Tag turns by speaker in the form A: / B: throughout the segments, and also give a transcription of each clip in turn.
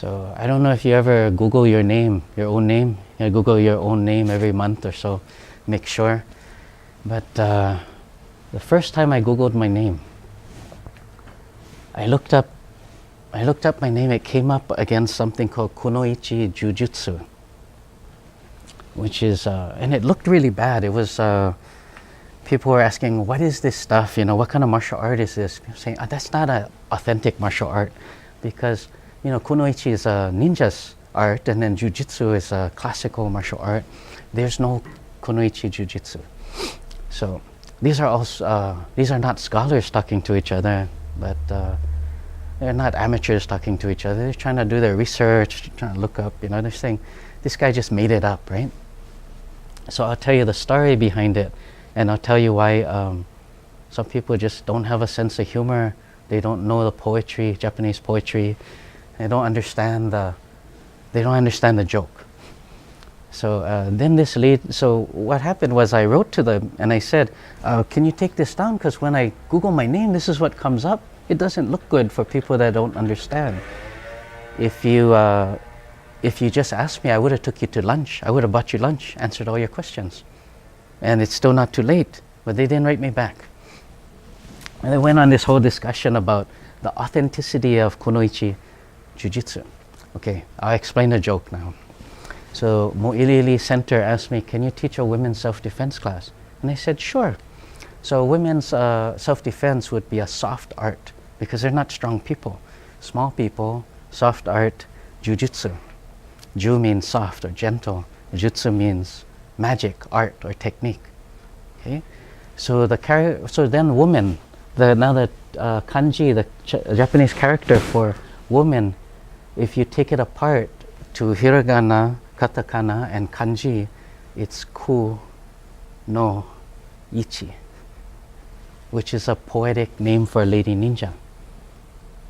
A: So I don't know if you ever Google your name, your own name. You Google your own name every month or so, make sure. But the first time I Googled my name, I looked up my name. It came up against something called Kunoichi Jujutsu, which is, and it looked really bad. It was, people were asking, what is this stuff? You know, what kind of martial art is this? People saying, that's not an authentic martial art, because, you know, Kunoichi is a ninja's art, and then Jujutsu is a classical martial art. There's no Kunoichi Jujutsu. So these are not scholars talking to each other, but they're not amateurs talking to each other. They're trying to do their research, trying to look up, you know, they're saying, this guy just made it up, right? So I'll tell you the story behind it, and I'll tell you why some people just don't have a sense of humor. They don't know the poetry, Japanese poetry. They don't understand the joke. So then so what happened was I wrote to them and I said, can you take this down? Because when I Google my name, this is what comes up. It doesn't look good for people that don't understand. If you just asked me, I would have took you to lunch. I would have bought you lunch, answered all your questions. And it's still not too late, but they didn't write me back. And they went on this whole discussion about the authenticity of Kunoichi Jujutsu. Okay, I'll explain the joke now. So Mo'ilili Center asked me, can you teach a women's self-defense class? And I said, sure. So women's self-defense would be a soft art, because they're not strong people. Small people, soft art, Jujutsu. Ju means soft or gentle. Jutsu means magic, art, or technique. Okay, so then woman. Now the kanji, the Japanese character for woman, if you take it apart to hiragana, katakana, and kanji, it's ku no ichi, which is a poetic name for a lady ninja.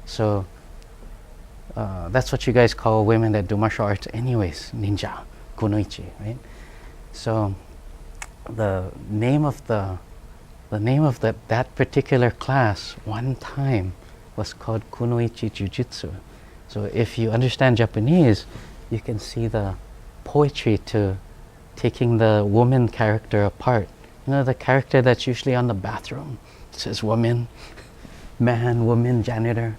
A: So that's what you guys call women that do martial arts anyways, ninja, kunoichi, right? So the name of that particular class one time was called Kunoichi Jujutsu. So if you understand Japanese, you can see the poetry to taking the woman character apart. You know, the character that's usually on the bathroom. It says woman, man, woman, janitor.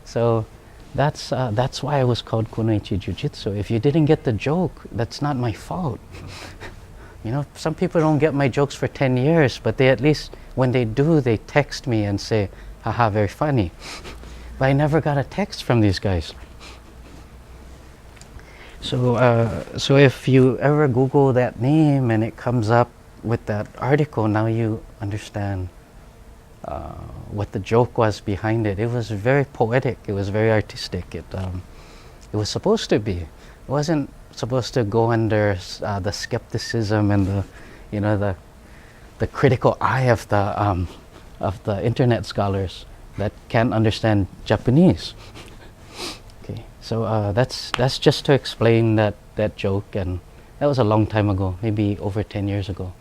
A: So that's why it was called Kunoichi Jujutsu. If you didn't get the joke, that's not my fault. You know, some people don't get my jokes for 10 years, but they at least, when they do, they text me and say, haha, very funny. But I never got a text from these guys. So if you ever Google that name and it comes up with that article, now you understand what the joke was behind it. It was very poetic. It was very artistic. It was supposed to be. It wasn't supposed to go under the skepticism and the critical eye of the internet scholars that can't understand Japanese. Okay, so that's just to explain that joke, and that was a long time ago, maybe over 10 years ago.